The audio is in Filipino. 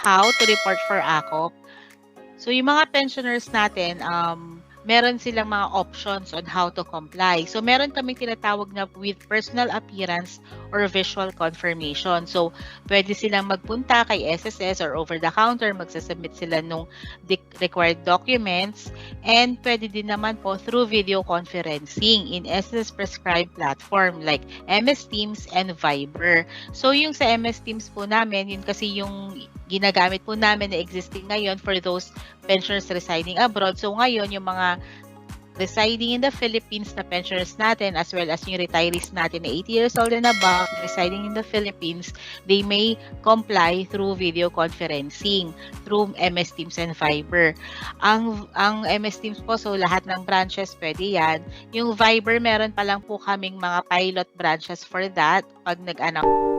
how to report for AKOP. So yung mga pensioners natin, meron silang mga options on how to comply. So meron kaming tinatawag na with personal appearance or visual confirmation. So pwede silang magpunta kay SSS or over the counter, magsasubmit sila nung required documents, and pwede din naman po through video conferencing in SSS prescribed platform like MS Teams and Viber. So yung sa MS Teams po namin, yun kasi yung ginagamit po namin na existing ngayon for those pensioners residing abroad. So ngayon, yung mga residing in the Philippines na pensioners natin as well as yung retirees natin na 80 years old and above residing in the Philippines, they may comply through video conferencing through MS Teams and Viber. Ang MS Teams po, so lahat ng branches pwede yan. Yung Viber, meron pa lang po kaming mga pilot branches for that pag nag-announce